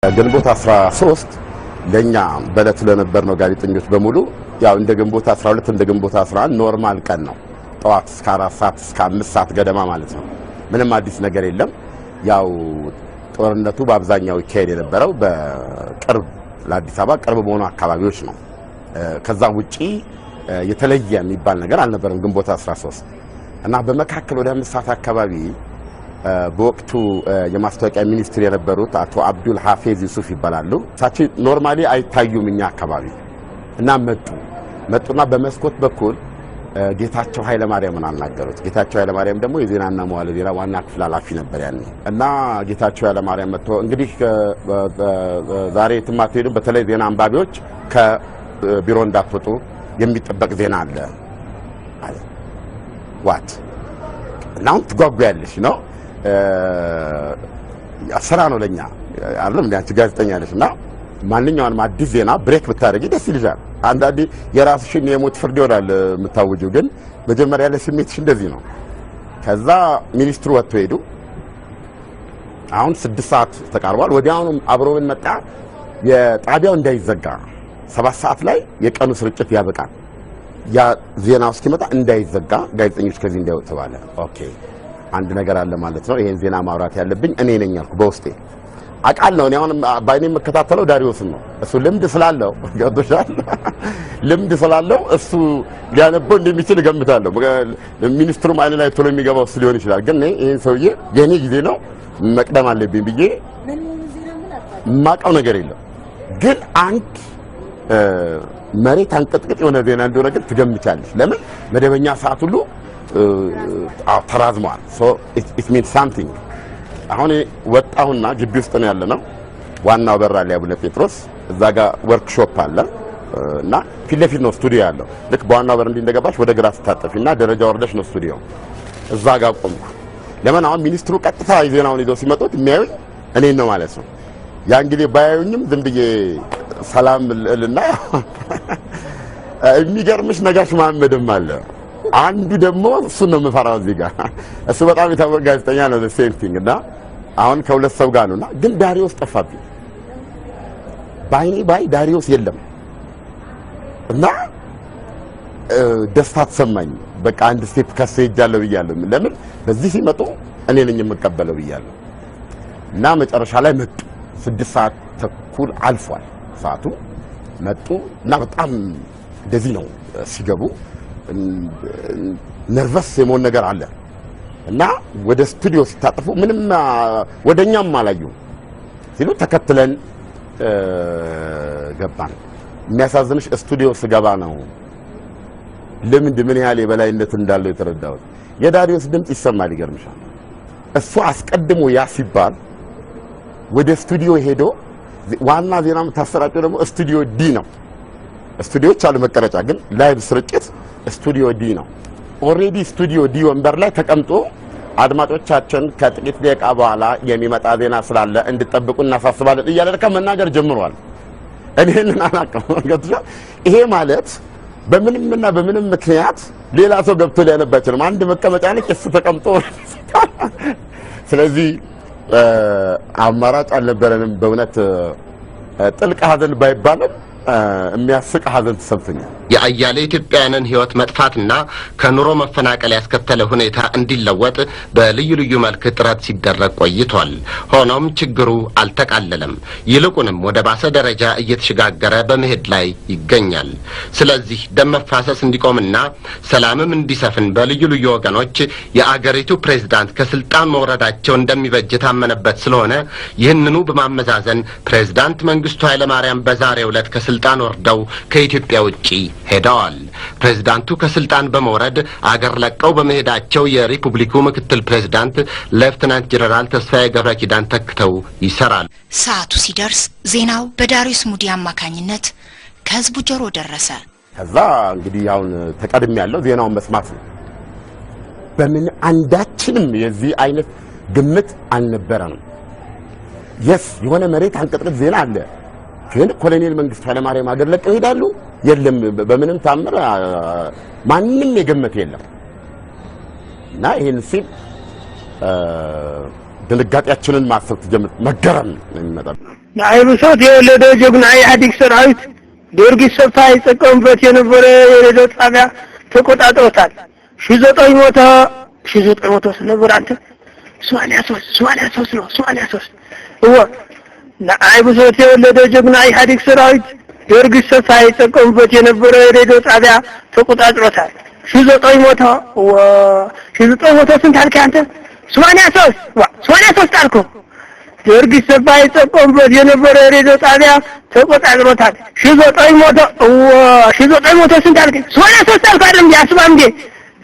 ግንቦት 13 ለኛ በለቱ ለነበርነው ጋዜጠኞች በሙሉ ያው እንደ ግንቦት 12 እንደ ግንቦት 11 ኖርማል ቀን ነው። ጠዋት እስከ 4 ሰዓት እስከ 5 ሰዓት ገደማ ማለት ነው። ምንም አዲስ ነገር የለም። ያው ጦርነቱ በአብዛኛው ይካሄድ የነበረው በቅርብ ለአዲስ አበባ ቅርብ በሆኑ አካባቢዎች ነው። ከዛ ውጪ የተለየ የሚባል ነገር አልነበረም ግንቦት 13 እና በመካከል ወደ 5 ሰዓት አካባቢ በወቅቱ የማስታወቂያ ሚኒስትር የነበሩት አቶ አብዱል ሐፊዝ ዩሱፍ ይባላሉ። እሳቸው ኖርማሊ አይታዩም እኛ አካባቢ እና መጡና በመስኮት በኩል ጌታቸው ኃይለ ማርያምን አናገሩት። ጌታቸው ኃይለ ማርያም ደግሞ የዜናና መዋዕለ ዜና ዋና ክፍል ኃላፊ ነበር ያኔ። እና ጌታቸው ኃይለ ማርያም መጥቶ እንግዲህ ዛሬ የትም አትሄዱም፣ በተለይ ዜና አንባቢዎች ከቢሮ እንዳትወጡ የሚጠበቅ ዜና አለ አለ። ዋት እናው ትጓጓያለሽ ነው ስራ ነው ለኛ አይደለም እንዴ? አንቺ ጋዜጠኛ ነሽና ማንኛውንም አዲስ ዜና ብሬክ ብታረጊ ደስ ይልሻል። አንዳንዴ የራስሽን የሞት ፍርድ ይሆናል የምታወጂው፣ ግን መጀመሪያ ላይ ስሜትሽ እንደዚህ ነው። ከዛ ሚኒስትሩ ወጥቶ ሄዱ። አሁን 6 ሰዓት ተቃርቧል። ወዲያውኑ አብሮን መጣ። የጣቢያው እንዳይዘጋ 7 ሰዓት ላይ የቀኑ ስርጭት ያበቃል፣ ያ ዜናው እስኪመጣ እንዳይዘጋ ጋዜጠኞች ከዚህ እንዳይወጡ ተባለ። ኦኬ አንድ ነገር አለ ማለት ነው። ይሄን ዜና ማውራት ያለብኝ እኔ ነኝ አልኩ በውስጤ። አቃለው ነው አሁን ባይኔ የምከታተለው ዳሪዮስን ነው። እሱ ልምድ ስላለው ገብቶሻል። ልምድ ስላለው እሱ ሊያነበው እንደሚችል እገምታለሁ። ሚኒስትሩ አይን ላይ ቶሎ የሚገባው እሱ ሊሆን ይችላል። ግን ይሄን ሰውዬ የኔ ጊዜ ነው መቅደም አለብኝ ብዬ ማቀው ነገር የለም። ግን አንድ መሬት አንቀጥቅጥ የሆነ ዜና እንደሆነ ግን ትገምቻለሽ። ለምን መደበኛ ሰዓት ሁሉ ተራዝሟል። ሶ ኢት ሚንስ ሳምቲንግ። አሁን ወጣውና ግቢ ውስጥ ነው ያለነው። ዋናው በር ላይ አቡነ ጴጥሮስ እዛ ጋር ወርክሾፕ አለ እና ፊት ለፊት ነው ስቱዲዮ ያለው። ልክ በዋናው በር እንደገባሽ ወደ ግራ ስታጠፊና ደረጃ ወርደሽ ነው ስቱዲዮ። እዛ ጋር ቆምኩ። ለምን አሁን ሚኒስትሩ ቀጥታ ዜናውን ይዘው ሲመጡት የሚያዩኝ እኔን ነው ማለት ነው። ያን ጊዜ ባያዩኝም ዝም ብዬ ሰላም እልና የሚገርምሽ ነጋሽ መሐመድም አለ። አንዱ ደግሞ እሱ ነው የምፈራው እዚህ ጋር። እሱ በጣም የታወቀ ጋዜጠኛ ነው ሴም ቲንግ እና አሁን ከሁለት ሰው ጋር ነውና፣ ግን ዳሪዮስ ጠፋብኝ። ባይ ዳሪዮስ የለም እና ደስታ ተሰማኝ። በቃ አንድ ስቴፕ ከፍ ሄጃለሁ ብያለሁ። ለምን በዚህ ሲመጡ እኔ ነኝ የምቀበለው ብያለሁ። እና መጨረሻ ላይ መጡ። 6 ሰዓት ተኩል አልፏል ሰዓቱ። መጡ እና በጣም እንደዚህ ነው ሲገቡ ነርቨስ የመሆን ነገር አለ እና ወደ ስቱዲዮ ሲታጠፉ ምንም ወደኛም አላዩ ሲሉ ተከትለን ገባን። የሚያሳዝንሽ ስቱዲዮ ስገባ ነው ልምድ ምን ያህል የበላይነት እንዳለው የተረዳሁት። የዳሪዮስ ድምጽ ይሰማል። ይገርምሻል። እሱ አስቀድሞ ያ ሲባል ወደ ስቱዲዮ ሄዶ ዋና ዜና የምታሰራጨው ደግሞ ስቱዲዮ ዲ ነው። ስቱዲዮች አሉ መቀረጫ፣ ግን ላይቭ ስርጭት ስቱዲዮ ዲ ነው። ኦሬዲ ስቱዲዮ ዲ ወንበር ላይ ተቀምጦ አድማጮቻችን ከጥቂት ደቂቃ በኋላ የሚመጣ ዜና ስላለ እንድትጠብቁ እናሳስባለን እያለ መናገር ጀምሯል። እኔን አናቀም ገጥቶ ይሄ ማለት በምንምና በምንም ምክንያት ሌላ ሰው ገብቶ ሊያነብ አይችልም። አንድ መቀመጫ ላይ እሱ ተቀምጦ ስለዚህ አማራጭ አልነበረንም። በእውነት ጥልቅ ሀዘን ባይባልም የሚያስቅ ሀዘን ተሰምቶኛል። የአያሌ ኢትዮጵያውያንን ሕይወት መጥፋትና ከኑሮ መፈናቀል ያስከተለ ሁኔታ እንዲለወጥ በልዩ ልዩ መልክ ጥረት ሲደረግ ቆይቷል። ሆኖም ችግሩ አልተቃለለም። ይልቁንም ወደ ባሰ ደረጃ እየተሸጋገረ በመሄድ ላይ ይገኛል። ስለዚህ ደም መፋሰስ እንዲቆምና ሰላምም እንዲሰፍን በልዩ ልዩ ወገኖች የአገሪቱ ፕሬዝዳንት ከስልጣን መውረዳቸው እንደሚበጅ ታመነበት ስለሆነ ይህንኑ በማመዛዘን ፕሬዝዳንት መንግስቱ ኃይለማርያም በዛሬው ዕለት ከስልጣን ወርደው ከኢትዮጵያ ውጪ ሄደዋል። ፕሬዝዳንቱ ከስልጣን በመውረድ አገር ለቀው በመሄዳቸው የሪፑብሊኩ ምክትል ፕሬዝዳንት ሌፍተናንት ጀነራል ተስፋዬ ገብረኪዳን ተክተው ይሰራሉ። ሰዓቱ ሲደርስ ዜናው በዳሪዮስ ሙዲ አማካኝነት ከህዝቡ ጆሮ ደረሰ። ከዛ እንግዲህ አሁን ተቀድም ያለው ዜናውን መስማት ነው። በምን አንዳችንም የዚህ አይነት ግምት አልነበረንም። የስ የሆነ መሬት አንቀጥቅጥ ዜና አለ፣ ግን ኮሎኔል መንግስቱ ኃይለማርያም አገር ለቀው ይሄዳሉ የለም በምንም ታምር ማንንም የገመተ የለም። እና ይሄን ሲል ድንጋጤያችንን ማሰብ ትጀምር መገረም ነው የሚመጣው። ናይሉ ሰው የወለደው ጀግና የኢህአዴግ ሰራዊት ጊዮርጊስ ሰፋ ይጠቀምበት የነበረ የሬዲዮ ጣቢያ ተቆጣጥሮታል። 1900 ነበር አንተ 83 ነው 83 ናይሉ ሰው የወለደው ጀግና የኢህአዴግ ሰራዊት ጊዮርጊስ ሰፋ ይጠቀምበት የነበረ የሬዲዮ ጣቢያ ተቆጣጥሮታል። 1900 ስንት አልከኝ አንተ? 83 አልኩህ። ጊዮርጊስ ሰፋ ይጠቀምበት የነበረ የሬዲዮ ጣቢያ ተቆጣጥሮታል። 1900 ስንት አልከኝ? 83 አልኩህ አይደል? ያስባም እንዴ